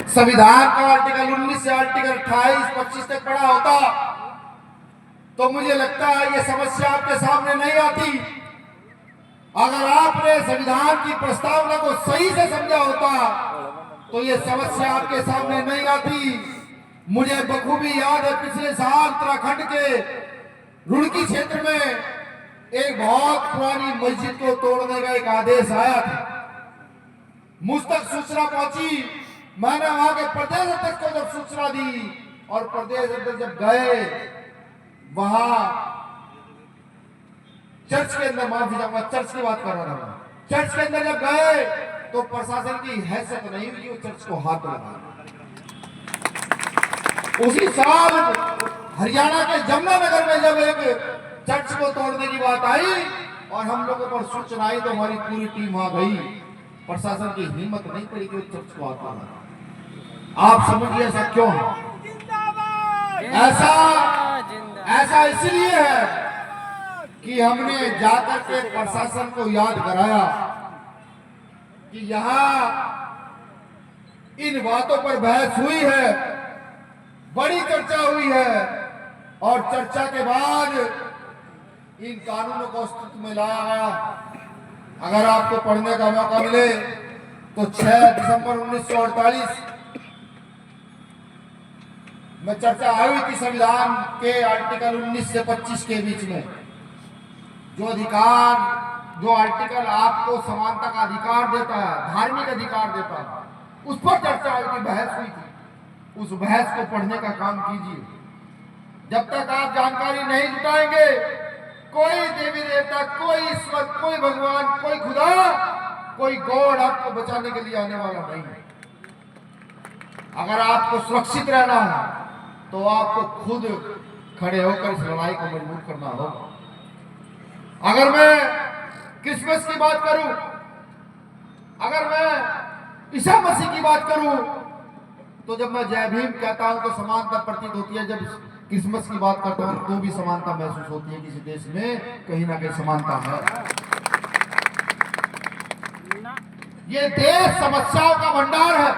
संविधान का आर्टिकल 19 से आर्टिकल 28, 25 तक पढ़ा होता तो मुझे लगता है ये समस्या आपके सामने नहीं आती। अगर आपने संविधान की प्रस्तावना को सही से समझा होता तो ये समस्या आपके सामने नहीं आती। मुझे बखूबी याद है, पिछले साल उत्तराखंड के रुड़की क्षेत्र में एक बहुत पुरानी मस्जिद को तोड़ने का एक आदेश आया था। मुझ तक सूचना पहुंची, मैंने वहां के प्रदेश अध्यक्ष को जब सूचना दी और प्रदेश अध्यक्ष जब गए वहां चर्च के अंदर, माफी चाहूंगा चर्च की बात कर रहा था, चर्च के अंदर जब गए तो प्रशासन की हैसियत नहीं हुई कि वो चर्च को हाथ लगा। उसी साल हरियाणा के जमुनानगर में जब एक चर्च को तोड़ने की बात आई और हम लोगों पर सूचना आई तो हमारी पूरी टीम वहां गई। प्रशासन की हिम्मत नहीं पड़ी कि चर्च को हाथ लगा। आप समझिए ऐसा क्यों है? ऐसा इसलिए है कि हमने जाकर के प्रशासन को याद कराया कि यहां इन बातों पर बहस हुई है, बड़ी चर्चा हुई है और चर्चा के बाद इन कानूनों को अस्तित्व में लाया गया। अगर आपको पढ़ने का मौका मिले तो 6 दिसंबर 1948 में चर्चा हुई थी संविधान के आर्टिकल 19 से 25 के बीच में। जो आर्टिकल आपको समानता का अधिकार देता है, धार्मिक अधिकार देता है, उस पर चर्चा हुई थी, बहस हुई थी। उस बहस को पढ़ने का काम कीजिए। जब तक आप जानकारी नहीं जुटाएंगे, कोई देवी देवता, कोई ईश्वर, कोई भगवान, कोई खुदा, कोई गॉड आपको बचाने के लिए आने वाला नहीं है। अगर आपको सुरक्षित रहना है तो आपको खुद खड़े होकर इस लड़ाई को मजबूत करना होगा। अगर मैं क्रिसमस की बात करूं, अगर मैं ईसा मसीह की बात करूं, तो जब मैं जय भीम कहता हूं तो समानता प्रतीत होती है। जब क्रिसमस की बात करता हूं तो भी समानता महसूस होती है। किसी देश में कहीं ना कहीं समानता है। ये देश समस्याओं का भंडार है।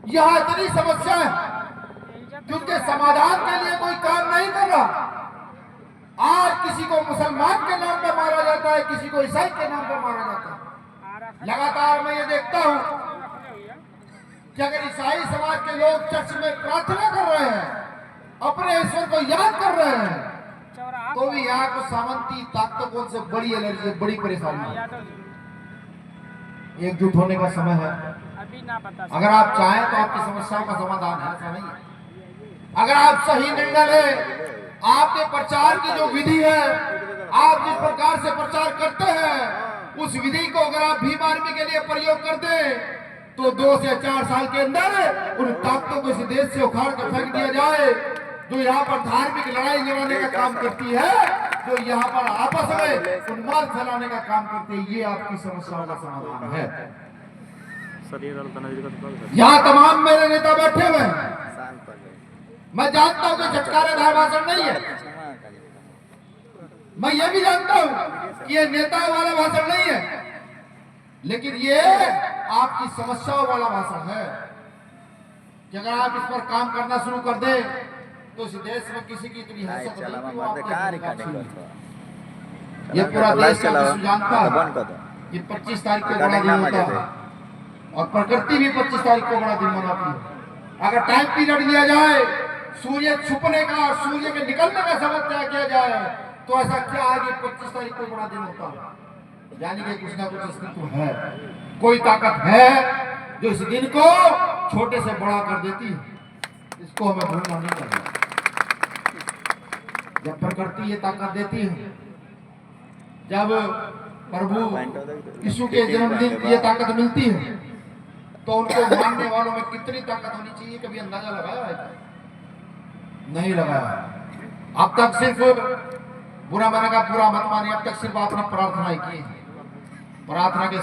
यहां इतनी समस्या है कि उनके समाधान के लिए कोई काम नहीं कर रहा। आज किसी को मुसलमान के नाम पर मारा जाता है, किसी को ईसाई के नाम पर मारा जाता है। लगातार मैं ये देखता हूं कि अगर ईसाई समाज के लोग चर्च में प्रार्थना कर रहे हैं, अपने ईश्वर को याद कर रहे हैं, तो भी यहाँ को सामंती ताकतों से बड़ी एलर्जी, बड़ी परेशानी है। एकजुट होने का समय है। अगर आप चाहें तो आपकी समस्याओं का समाधान है, ऐसा नहीं है। अगर आप सही निर्णय लें, आपके प्रचार की जो विधि है, आप जिस प्रकार से प्रचार करते हैं, उस विधि को अगर आप भीम आर्मी के लिए प्रयोग कर दें तो 2 से 4 साल के अंदर उन ताकतों को इस देश से उखाड़ कर फेंक दिया जाए, जो यहाँ पर धार्मिक लड़ाई लड़ाने का काम करती है, जो यहाँ पर आपस में उन्माद फैलाने का काम करती है। ये आपकी समस्याओं का समाधान है। यहाँ तमाम मेरे नेता बैठे हुए हैं। मैं जानता हूं कि झटकारेदार भाषण नहीं है। मैं ये भी जानता हूं कि ये नेताओं वाला भाषण नहीं है, लेकिन ये आपकी समस्याओं वाला भाषण है कि अगर आप इस पर काम करना शुरू कर दे तो इस देश में किसी की इतनी हैसियत नहीं। ये पूरा देश का जानता है कि 25 तारीख को बड़ा दिन होता है और प्रकृति भी 25 तारीख को बड़ा दिन मनाती है। अगर टाइम पीरियड लिया जाए, सूर्य छुपने का और सूर्य के निकलने का समय तय किया जाए, तो ऐसा क्या है कि 25 तारीख को बड़ा दिन होता है। यानी कि कुछ ना कुछ अस्तित्व है, कोई ताकत है जो इस दिन को छोटे से बड़ा कर देती है। इसको हमें भूलना नहीं चाहिए। जब प्रकृति ये ताकत देती है, जब प्रभु यीशु के जन्मदिन की ये ताकत मिलती है, तो उनको मानने वालों में कितनी ताकत होनी चाहिए, कभी अंदाजा लगाया है? नहीं लगाया। अब तक सिर्फ बुरा माने का बुरा मत मानिए। अब तक सिर्फ आपने प्रार्थना की, प्रार्थना के